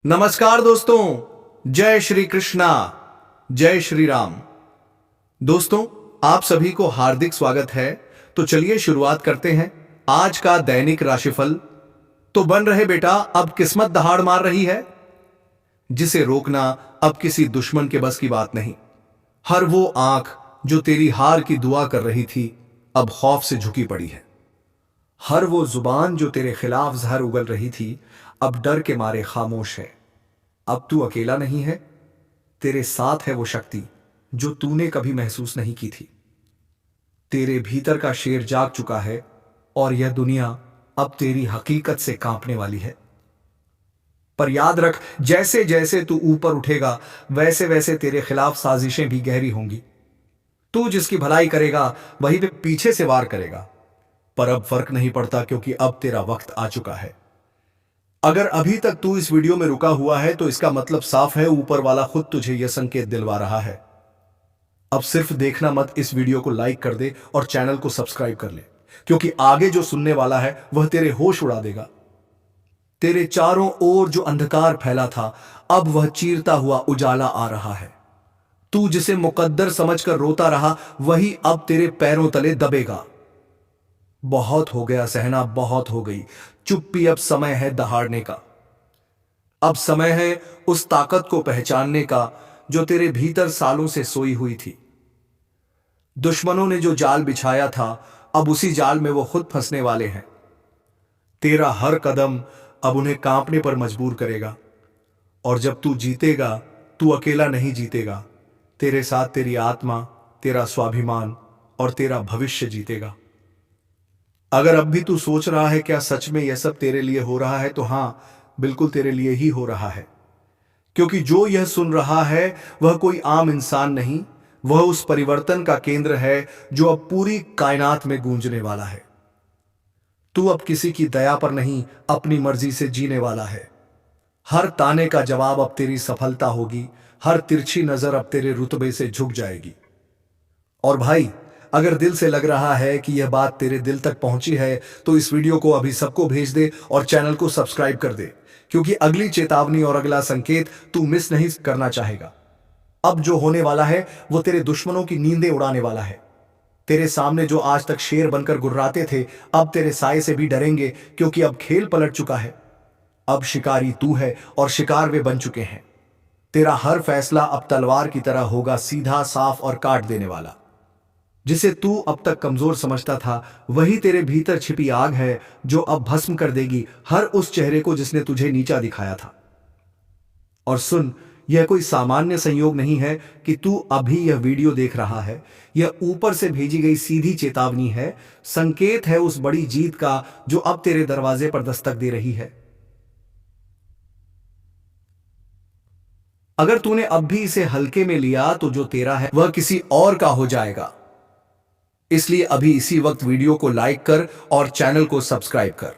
नमस्कार दोस्तों, जय श्री कृष्णा, जय श्री राम। दोस्तों, आप सभी को हार्दिक स्वागत है। तो चलिए शुरुआत करते हैं आज का दैनिक राशिफल। तो बन रहे बेटा, अब किस्मत दहाड़ मार रही है, जिसे रोकना अब किसी दुश्मन के बस की बात नहीं। हर वो आंख जो तेरी हार की दुआ कर रही थी, अब खौफ से झुकी पड़ी है। हर वो जुबान जो तेरे खिलाफ जहर उगल रही थी, अब डर के मारे खामोश है। अब तू अकेला नहीं है, तेरे साथ है वो शक्ति जो तूने कभी महसूस नहीं की थी। तेरे भीतर का शेर जाग चुका है और यह दुनिया अब तेरी हकीकत से कांपने वाली है। पर याद रख, जैसे जैसे तू ऊपर उठेगा, वैसे वैसे तेरे खिलाफ साजिशें भी गहरी होंगी। तू जिसकी भलाई करेगा, वही पे पीछे से वार करेगा। पर अब फर्क नहीं पड़ता, क्योंकि अब तेरा वक्त आ चुका है। अगर अभी तक तू इस वीडियो में रुका हुआ है, तो इसका मतलब साफ है, ऊपर वाला खुद तुझे यह संकेत दिलवा रहा है। अब सिर्फ देखना मत, इस वीडियो को लाइक कर दे और चैनल को सब्सक्राइब कर ले, क्योंकि आगे जो सुनने वाला है वह तेरे होश उड़ा देगा। तेरे चारों ओर जो अंधकार फैला था, अब वह चीरता हुआ उजाला आ रहा है। तू जिसे मुकद्दर समझकर रोता रहा, वही अब तेरे पैरों तले दबेगा। बहुत हो गया सहना, बहुत हो गई चुप्पी, अब समय है दहाड़ने का। अब समय है उस ताकत को पहचानने का जो तेरे भीतर सालों से सोई हुई थी। दुश्मनों ने जो जाल बिछाया था, अब उसी जाल में वो खुद फंसने वाले हैं। तेरा हर कदम अब उन्हें कांपने पर मजबूर करेगा। और जब तू जीतेगा, तू अकेला नहीं जीतेगा, तेरे साथ तेरी आत्मा, तेरा स्वाभिमान और तेरा भविष्य जीतेगा। अगर अब भी तू सोच रहा है क्या सच में यह सब तेरे लिए हो रहा है, तो हां, बिल्कुल तेरे लिए ही हो रहा है। क्योंकि जो यह सुन रहा है वह कोई आम इंसान नहीं, वह उस परिवर्तन का केंद्र है जो अब पूरी कायनात में गूंजने वाला है। तू अब किसी की दया पर नहीं, अपनी मर्जी से जीने वाला है। हर ताने का जवाब अब तेरी सफलता होगी, हर तिरछी नजर अब तेरे रुतबे से झुक जाएगी। और भाई, अगर दिल से लग रहा है कि यह बात तेरे दिल तक पहुंची है, तो इस वीडियो को अभी सबको भेज दे और चैनल को सब्सक्राइब कर दे, क्योंकि अगली चेतावनी और अगला संकेत तू मिस नहीं करना चाहेगा। अब जो होने वाला है वो तेरे दुश्मनों की नींदें उड़ाने वाला है। तेरे सामने जो आज तक शेर बनकर गुर्राते थे, अब तेरे साए से भी डरेंगे, क्योंकि अब खेल पलट चुका है। अब शिकारी तू है और शिकार वे बन चुके हैं। तेरा हर फैसला अब तलवार की तरह होगा, सीधा, साफ और काट देने वाला। जिसे तू अब तक कमजोर समझता था, वही तेरे भीतर छिपी आग है जो अब भस्म कर देगी हर उस चेहरे को जिसने तुझे नीचा दिखाया था। और सुन, यह कोई सामान्य संयोग नहीं है कि तू अभी यह वीडियो देख रहा है। यह ऊपर से भेजी गई सीधी चेतावनी है, संकेत है उस बड़ी जीत का जो अब तेरे दरवाजे पर दस्तक दे रही है। अगर तूने अब भी इसे हल्के में लिया, तो जो तेरा है वह किसी और का हो जाएगा। इसलिए अभी इसी वक्त वीडियो को लाइक कर और चैनल को सब्सक्राइब कर,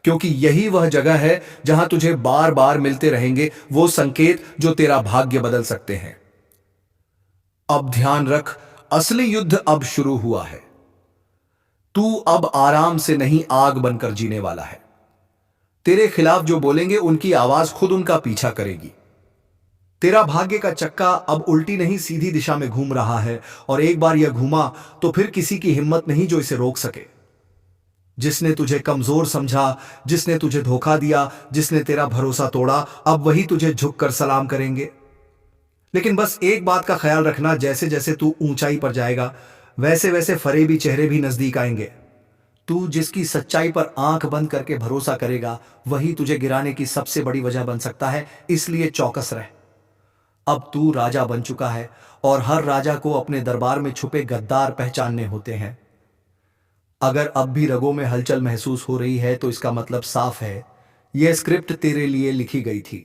क्योंकि यही वह जगह है जहां तुझे बार बार मिलते रहेंगे वो संकेत जो तेरा भाग्य बदल सकते हैं। अब ध्यान रख, असली युद्ध अब शुरू हुआ है। तू अब आराम से नहीं, आग बनकर जीने वाला है। तेरे खिलाफ जो बोलेंगे, उनकी आवाज खुद उनका पीछा करेगी। तेरा भाग्य का चक्का अब उल्टी नहीं, सीधी दिशा में घूम रहा है, और एक बार यह घूमा तो फिर किसी की हिम्मत नहीं जो इसे रोक सके। जिसने तुझे कमजोर समझा, जिसने तुझे धोखा दिया, जिसने तेरा भरोसा तोड़ा, अब वही तुझे झुककर सलाम करेंगे। लेकिन बस एक बात का ख्याल रखना, जैसे जैसे तू ऊंचाई पर जाएगा, वैसे वैसे फरेबी चेहरे भी नजदीक आएंगे। तू जिसकी सच्चाई पर आंख बंद करके भरोसा करेगा, वही तुझे गिराने की सबसे बड़ी वजह बन सकता है। इसलिए चौकस रह। अब तू राजा बन चुका है, और हर राजा को अपने दरबार में छुपे गद्दार पहचानने होते हैं। अगर अब भी रगों में हलचल महसूस हो रही है, तो इसका मतलब साफ है, यह स्क्रिप्ट तेरे लिए लिखी गई थी।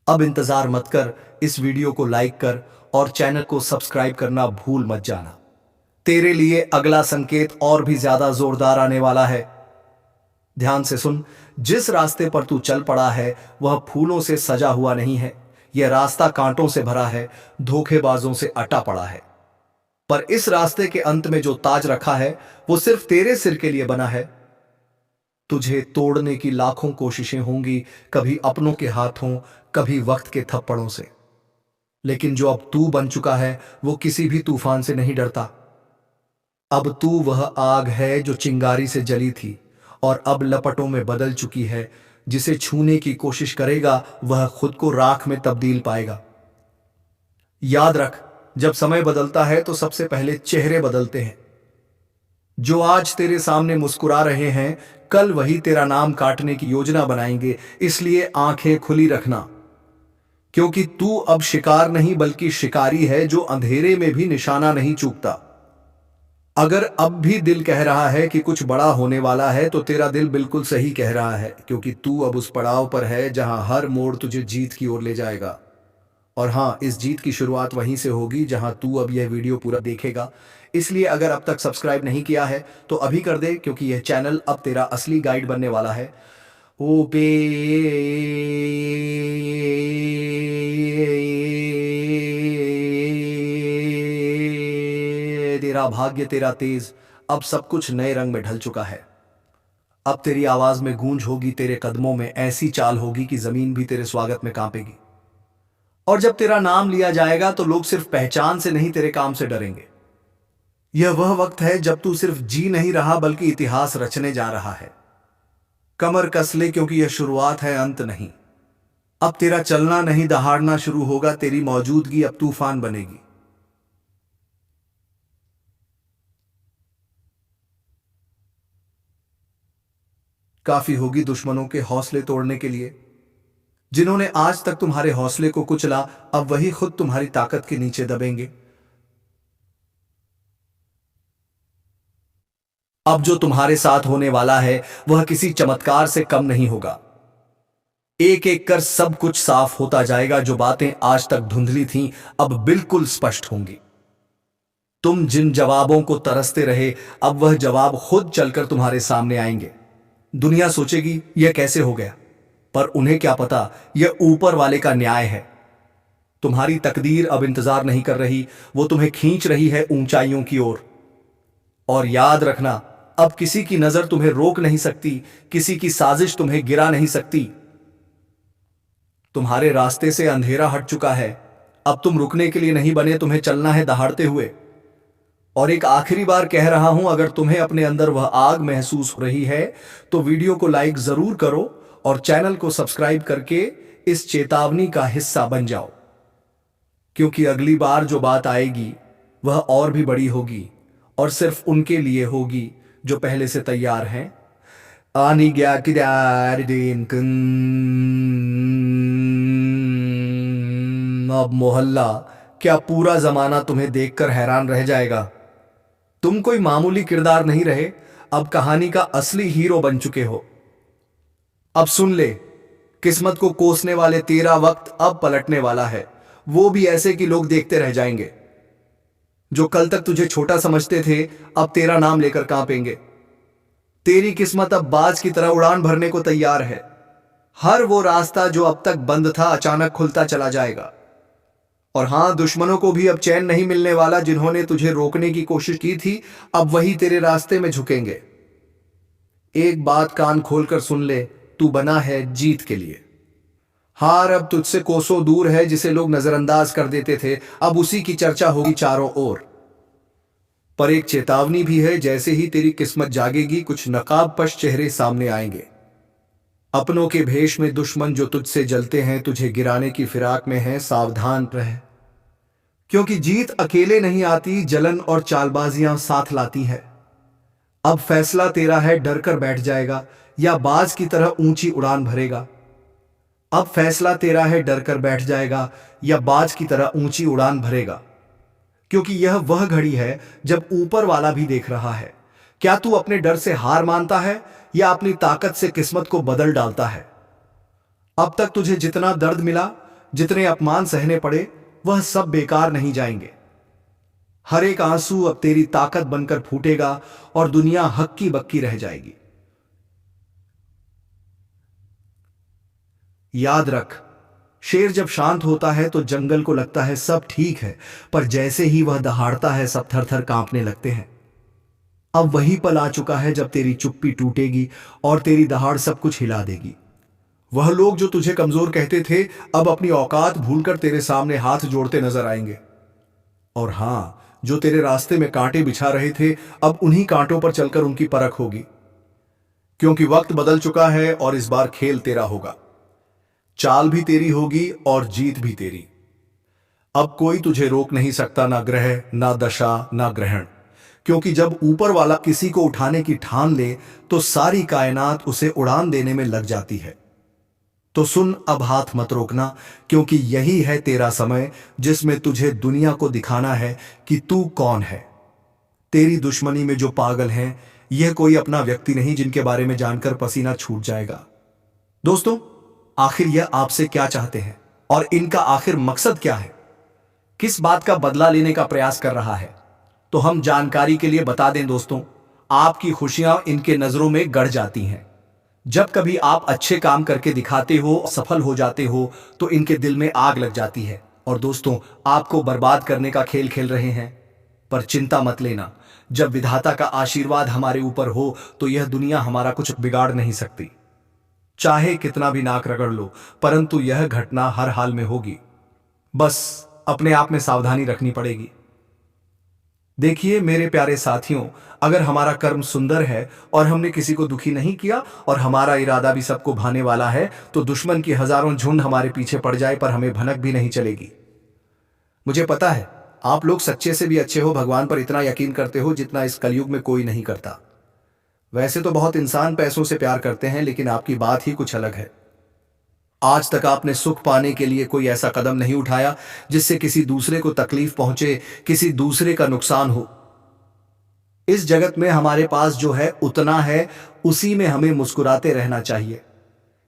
अब इंतजार मत कर, इस वीडियो को लाइक कर और चैनल को सब्सक्राइब करना भूल मत जाना। तेरे लिए अगला संकेत और भी ज्यादा जोरदार आने वाला है। ध्यान से सुन, जिस रास्ते पर तू चल पड़ा है, वह फूलों से सजा हुआ नहीं है। यह रास्ता कांटों से भरा है, धोखेबाजों से अटा पड़ा है। पर इस रास्ते के अंत में जो ताज रखा है, वो सिर्फ तेरे सिर के लिए बना है। तुझे तोड़ने की लाखों कोशिशें होंगी, कभी अपनों के हाथों, कभी वक्त के थप्पड़ों से। लेकिन जो अब तू बन चुका है वो किसी भी तूफान से नहीं डरता। अब तू वह आग है जो चिंगारी से जली थी और अब लपटों में बदल चुकी है। जिसे छूने की कोशिश करेगा वह खुद को राख में तब्दील पाएगा। याद रख, जब समय बदलता है तो सबसे पहले चेहरे बदलते हैं। जो आज तेरे सामने मुस्कुरा रहे हैं कल वही तेरा नाम काटने की योजना बनाएंगे। इसलिए आंखें खुली रखना, क्योंकि तू अब शिकार नहीं बल्कि शिकारी है जो अंधेरे में भी निशाना नहीं चूकता। अगर अब भी दिल कह रहा है कि कुछ बड़ा होने वाला है तो तेरा दिल बिल्कुल सही कह रहा है, क्योंकि तू अब उस पड़ाव पर है जहां हर मोड़ तुझे जीत की ओर ले जाएगा। और हाँ, इस जीत की शुरुआत वहीं से होगी जहां तू अब यह वीडियो पूरा देखेगा। इसलिए अगर अब तक सब्सक्राइब नहीं किया है तो अभी कर दे, क्योंकि यह चैनल अब तेरा असली गाइड बनने वाला है। ओ बे तेरा भाग्य तेरा तेज, अब सब कुछ नए रंग में ढल चुका है। अब तेरी आवाज में गूंज होगी, तेरे कदमों में ऐसी चाल होगी कि जमीन भी तेरे स्वागत में कांपेगी। और जब तेरा नाम लिया जाएगा तो लोग सिर्फ पहचान से नहीं तेरे काम से डरेंगे। यह वह वक्त है जब तू सिर्फ जी नहीं रहा बल्कि इतिहास रचने जा रहा है। कमर कस ले, क्योंकि यह शुरुआत है, अंत नहीं। अब तेरा चलना नहीं दहाड़ना शुरू होगा, तेरी मौजूदगी अब तूफान बनेगी। काफी होगी दुश्मनों के हौसले तोड़ने के लिए। जिन्होंने आज तक तुम्हारे हौसले को कुचला अब वही खुद तुम्हारी ताकत के नीचे दबेंगे। अब जो तुम्हारे साथ होने वाला है वह किसी चमत्कार से कम नहीं होगा। एक एक कर सब कुछ साफ होता जाएगा। जो बातें आज तक धुंधली थीं अब बिल्कुल स्पष्ट होंगी। तुम जिन जवाबों को तरसते रहे अब वह जवाब खुद चलकर तुम्हारे सामने आएंगे। दुनिया सोचेगी यह कैसे हो गया, पर उन्हें क्या पता यह ऊपर वाले का न्याय है। तुम्हारी तकदीर अब इंतजार नहीं कर रही, वो तुम्हें खींच रही है ऊंचाइयों की ओर। और याद रखना, अब किसी की नजर तुम्हें रोक नहीं सकती, किसी की साजिश तुम्हें गिरा नहीं सकती। तुम्हारे रास्ते से अंधेरा हट चुका है। अब तुम रुकने के लिए नहीं बने, तुम्हें चलना है दहाड़ते हुए। और एक आखिरी बार कह रहा हूं, अगर तुम्हें अपने अंदर वह आग महसूस हो रही है तो वीडियो को लाइक जरूर करो और चैनल को सब्सक्राइब करके इस चेतावनी का हिस्सा बन जाओ, क्योंकि अगली बार जो बात आएगी वह और भी बड़ी होगी और सिर्फ उनके लिए होगी जो पहले से तैयार हैं। आनी गया किदार दिन अब मोहल्ला क्या पूरा जमाना तुम्हें देखकर हैरान रह जाएगा। तुम कोई मामूली किरदार नहीं रहे, अब कहानी का असली हीरो बन चुके हो। अब सुन ले, किस्मत को कोसने वाले तेरा वक्त अब पलटने वाला है, वो भी ऐसे कि लोग देखते रह जाएंगे। जो कल तक तुझे छोटा समझते थे अब तेरा नाम लेकर कांपेंगे। तेरी किस्मत अब बाज की तरह उड़ान भरने को तैयार है। हर वो रास्ता जो अब तक बंद था अचानक खुलता चला जाएगा। और हां, दुश्मनों को भी अब चैन नहीं मिलने वाला। जिन्होंने तुझे रोकने की कोशिश की थी अब वही तेरे रास्ते में झुकेंगे। एक बात कान खोलकर सुन ले, तू बना है जीत के लिए। हार अब तुझसे कोसों दूर है। जिसे लोग नजरअंदाज कर देते थे अब उसी की चर्चा होगी चारों ओर। पर एक चेतावनी भी है, जैसे ही तेरी किस्मत जागेगी कुछ नकाबपोश चेहरे सामने आएंगे। अपनों के भेष में दुश्मन जो तुझसे जलते हैं, तुझे गिराने की फिराक में हैं। सावधान रह, क्योंकि जीत अकेले नहीं आती, जलन और चालबाजियां साथ लाती है। अब फैसला तेरा है, डर कर बैठ जाएगा या बाज की तरह ऊंची उड़ान भरेगा। अब फैसला तेरा है, डर कर बैठ जाएगा या बाज की तरह ऊंची उड़ान भरेगा, क्योंकि यह वह घड़ी है जब ऊपर वाला भी देख रहा है। क्या तू अपने डर से हार मानता है या अपनी ताकत से किस्मत को बदल डालता है? अब तक तुझे जितना दर्द मिला, जितने अपमान सहने पड़े, वह सब बेकार नहीं जाएंगे। हर एक आंसू अब तेरी ताकत बनकर फूटेगा और दुनिया हक्की बक्की रह जाएगी। याद रख, शेर जब शांत होता है तो जंगल को लगता है सब ठीक है, पर जैसे ही वह दहाड़ता है सब थर थर कांपने लगते हैं। अब वही पल आ चुका है जब तेरी चुप्पी टूटेगी और तेरी दहाड़ सब कुछ हिला देगी। वह लोग जो तुझे कमजोर कहते थे अब अपनी औकात भूलकर तेरे सामने हाथ जोड़ते नजर आएंगे। और हां, जो तेरे रास्ते में कांटे बिछा रहे थे अब उन्हीं कांटों पर चलकर उनकी परख होगी। क्योंकि वक्त बदल चुका है और इस बार खेल तेरा होगा। चाल भी तेरी होगी और जीत भी तेरी। अब कोई तुझे रोक नहीं सकता, ना ग्रह, ना दशा, ना ग्रहण। क्योंकि जब ऊपर वाला किसी को उठाने की ठान ले तो सारी कायनात उसे उड़ान देने में लग जाती है। तो सुन, अब हाथ मत रोकना, क्योंकि यही है तेरा समय जिसमें तुझे दुनिया को दिखाना है कि तू कौन है। तेरी दुश्मनी में जो पागल हैं, यह कोई अपना व्यक्ति नहीं जिनके बारे में जानकर पसीना छूट जाएगा। दोस्तों, आखिर यह आपसे क्या चाहते हैं और इनका आखिर मकसद क्या है? किस बात का बदला लेने का प्रयास कर रहा है? तो हम जानकारी के लिए बता दें दोस्तों, आपकी खुशियां इनके नजरों में गड़ जाती हैं। जब कभी आप अच्छे काम करके दिखाते हो, सफल हो जाते हो, तो इनके दिल में आग लग जाती है और दोस्तों, आपको बर्बाद करने का खेल खेल रहे हैं। पर चिंता मत लेना, जब विधाता का आशीर्वाद हमारे ऊपर हो तो यह दुनिया हमारा कुछ बिगाड़ नहीं सकती। चाहे कितना भी नाक रगड़ लो, परंतु यह घटना हर हाल में होगी। बस अपने आप में सावधानी रखनी पड़ेगी। देखिए मेरे प्यारे साथियों, अगर हमारा कर्म सुंदर है और हमने किसी को दुखी नहीं किया और हमारा इरादा भी सबको भाने वाला है, तो दुश्मन की हजारों झुंड हमारे पीछे पड़ जाए पर हमें भनक भी नहीं चलेगी। मुझे पता है आप लोग सच्चे से भी अच्छे हो, भगवान पर इतना यकीन करते हो जितना इस कलयुग में कोई नहीं करता। वैसे तो बहुत इंसान पैसों से प्यार करते हैं, लेकिन आपकी बात ही कुछ अलग है। आज तक आपने सुख पाने के लिए कोई ऐसा कदम नहीं उठाया जिससे किसी दूसरे को तकलीफ पहुंचे, किसी दूसरे का नुकसान हो। इस जगत में हमारे पास जो है उतना है, उसी में हमें मुस्कुराते रहना चाहिए।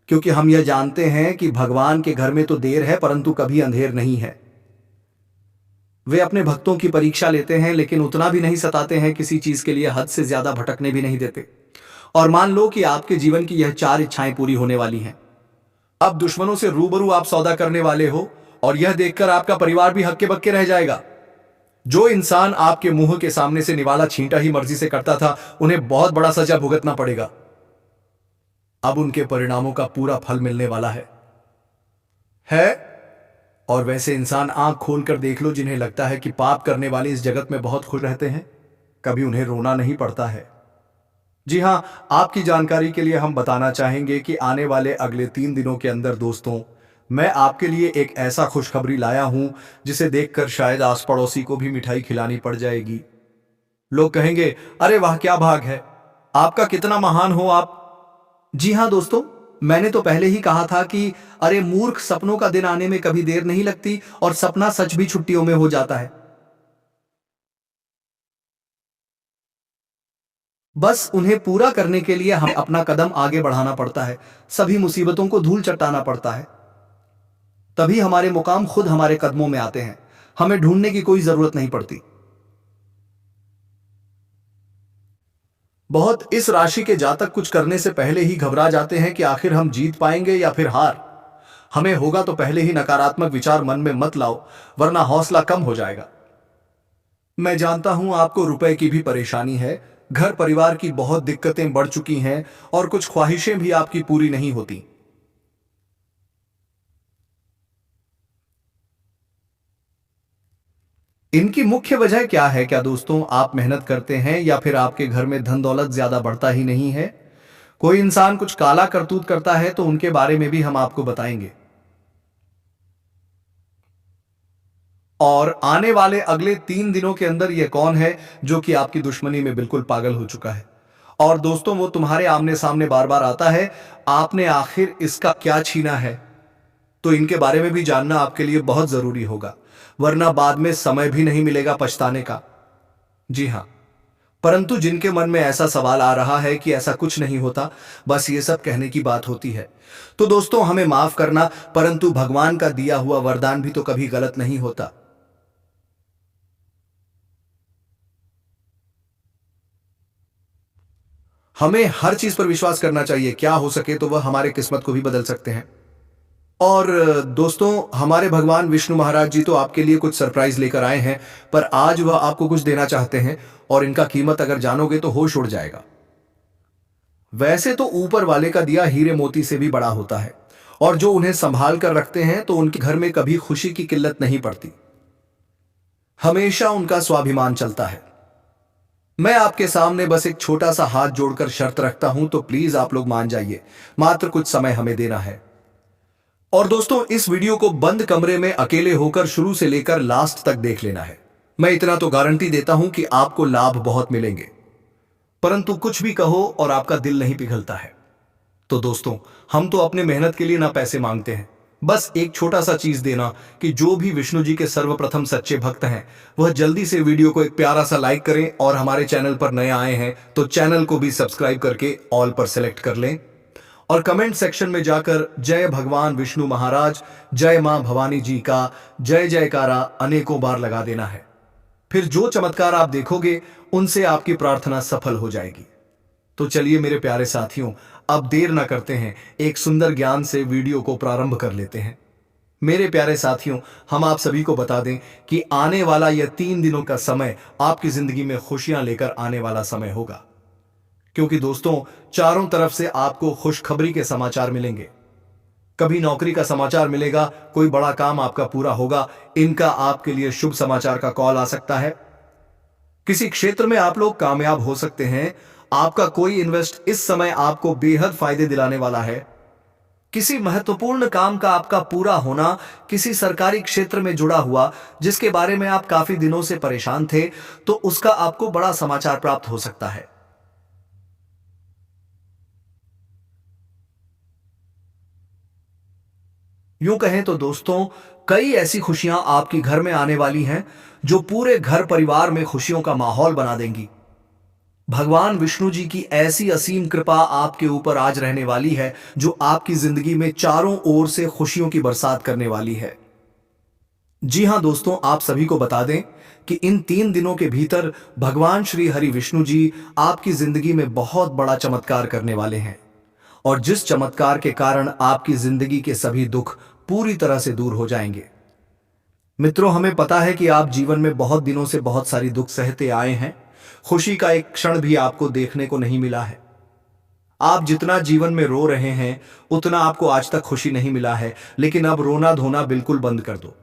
क्योंकि हम यह जानते हैं कि भगवान के घर में तो देर है परंतु कभी अंधेर नहीं है। वे अपने भक्तों की परीक्षा लेते हैं, लेकिन उतना भी नहीं सताते हैं, किसी चीज के लिए हद से ज्यादा भटकने भी नहीं देते। और मान लो कि आपके जीवन की यह 4 इच्छाएं पूरी होने वाली हैं। अब दुश्मनों से रूबरू आप सौदा करने वाले हो और यह देखकर आपका परिवार भी हक्के बक्के रह जाएगा। जो इंसान आपके मुंह के सामने से निवाला छींटा ही मर्जी से करता था, उन्हें बहुत बड़ा सजा भुगतना पड़ेगा। अब उनके परिणामों का पूरा फल मिलने वाला है। और वैसे इंसान आंख खोलकर देख लो जिन्हें लगता है कि पाप करने वाले इस जगत में बहुत खुश रहते हैं, कभी उन्हें रोना नहीं पड़ता है। जी हां, आपकी जानकारी के लिए हम बताना चाहेंगे कि आने वाले अगले 3 दिनों के अंदर दोस्तों, मैं आपके लिए एक ऐसा खुशखबरी लाया हूं जिसे देखकर शायद आस पड़ोसी को भी मिठाई खिलानी पड़ जाएगी। लोग कहेंगे, अरे वाह क्या भाग है, आपका कितना महान हो आप। जी हां दोस्तों, मैंने तो पहले ही कहा था कि अरे मूर्ख, सपनों का दिन आने में कभी देर नहीं लगती और सपना सच भी छुट्टियों में हो जाता है। बस उन्हें पूरा करने के लिए हमें अपना कदम आगे बढ़ाना पड़ता है, सभी मुसीबतों को धूल चटाना पड़ता है। तभी हमारे मुकाम खुद हमारे कदमों में आते हैं, हमें ढूंढने की कोई जरूरत नहीं पड़ती। बहुत इस राशि के जातक कुछ करने से पहले ही घबरा जाते हैं कि आखिर हम जीत पाएंगे या फिर हार। हमें होगा तो पहले ही नकारात्मक विचार मन में मत लाओ, वरना हौसला कम हो जाएगा। मैं जानता हूं आपको रुपए की भी परेशानी है, घर परिवार की बहुत दिक्कतें बढ़ चुकी हैं और कुछ ख्वाहिशें भी आपकी पूरी नहीं होती। इनकी मुख्य वजह क्या है? क्या दोस्तों आप मेहनत करते हैं या फिर आपके घर में धन दौलत ज्यादा बढ़ता ही नहीं है? कोई इंसान कुछ काला करतूत करता है तो उनके बारे में भी हम आपको बताएंगे। और आने वाले अगले 3 दिनों के अंदर यह कौन है जो कि आपकी दुश्मनी में बिल्कुल पागल हो चुका है और दोस्तों वो तुम्हारे आमने सामने बार बार आता है, आपने आखिर इसका क्या छीना है? तो इनके बारे में भी जानना आपके लिए बहुत जरूरी होगा, वरना बाद में समय भी नहीं मिलेगा पछताने का। जी हां, परंतु जिनके मन में ऐसा सवाल आ रहा है कि ऐसा कुछ नहीं होता, बस ये सब कहने की बात होती है, तो दोस्तों हमें माफ करना, परंतु भगवान का दिया हुआ वरदान भी तो कभी गलत नहीं होता। हमें हर चीज पर विश्वास करना चाहिए, क्या हो सके तो वह हमारे किस्मत को भी बदल सकते हैं। और दोस्तों, हमारे भगवान विष्णु महाराज जी तो आपके लिए कुछ सरप्राइज लेकर आए हैं, पर आज वह आपको कुछ देना चाहते हैं और इनका कीमत अगर जानोगे तो होश उड़ जाएगा। वैसे तो ऊपर वाले का दिया हीरे मोती से भी बड़ा होता है, और जो उन्हें संभाल कर रखते हैं तो उनके घर में कभी खुशी की किल्लत नहीं पड़ती, हमेशा उनका स्वाभिमान चलता है। मैं आपके सामने बस एक छोटा सा हाथ जोड़कर शर्त रखता हूं, तो प्लीज आप लोग मान जाइए, मात्र कुछ समय हमें देना है। और दोस्तों, इस वीडियो को बंद कमरे में अकेले होकर शुरू से लेकर लास्ट तक देख लेना है। मैं इतना तो गारंटी देता हूं कि आपको लाभ बहुत मिलेंगे, परंतु कुछ भी कहो और आपका दिल नहीं पिघलता है। तो दोस्तों, हम तो अपने मेहनत के लिए ना पैसे मांगते हैं, बस एक छोटा सा चीज देना कि जो भी विष्णु जी के सर्वप्रथम सच्चे भक्त हैं वह जल्दी से वीडियो को एक प्यारा सा लाइक करें, और हमारे चैनल पर नए आए हैं तो चैनल को भी सब्सक्राइब करके ऑल पर सेलेक्ट कर लें, और कमेंट सेक्शन में जाकर जय भगवान विष्णु महाराज, जय मां भवानी जी का जय जयकारा अनेकों बार लगा देना है। फिर जो चमत्कार आप देखोगे उनसे आपकी प्रार्थना सफल हो जाएगी। तो चलिए मेरे प्यारे साथियों, अब देर ना करते हैं, एक सुंदर ज्ञान से वीडियो को प्रारंभ कर लेते हैं। मेरे प्यारे साथियों, हम आप सभी को बता दें कि आने वाला यह 3 दिनों का समय आपकी जिंदगी में खुशियां लेकर आने वाला समय होगा, क्योंकि दोस्तों, चारों तरफ से आपको खुशखबरी के समाचार मिलेंगे। कभी नौकरी का समाचार मिलेगा, कोई बड़ा काम आपका पूरा होगा, इनका आपके लिए शुभ समाचार का कॉल आ सकता है। किसी क्षेत्र में आप लोग कामयाब हो सकते हैं, आपका कोई इन्वेस्ट इस समय आपको बेहद फायदे दिलाने वाला है। किसी महत्वपूर्ण काम का आपका पूरा होना, किसी सरकारी क्षेत्र में जुड़ा हुआ जिसके बारे में आप काफी दिनों से परेशान थे, तो उसका आपको बड़ा समाचार प्राप्त हो सकता है। यूं कहें तो दोस्तों, कई ऐसी खुशियां आपके घर में आने वाली हैं जो पूरे घर परिवार में खुशियों का माहौल बना देंगी। भगवान विष्णु जी की ऐसी असीम कृपा आपके ऊपर आज रहने वाली है जो आपकी जिंदगी में चारों ओर से खुशियों की बरसात करने वाली है। जी हां दोस्तों, आप सभी को बता दें कि इन 3 दिनों के भीतर भगवान श्री हरि विष्णु जी आपकी जिंदगी में बहुत बड़ा चमत्कार करने वाले हैं, और जिस चमत्कार के कारण आपकी जिंदगी के सभी दुख पूरी तरह से दूर हो जाएंगे। मित्रों, हमें पता है कि आप जीवन में बहुत दिनों से बहुत सारी दुख सहते आए हैं, खुशी का एक क्षण भी आपको देखने को नहीं मिला है। आप जितना जीवन में रो रहे हैं उतना आपको आज तक खुशी नहीं मिला है, लेकिन अब रोना धोना बिल्कुल बंद कर दो।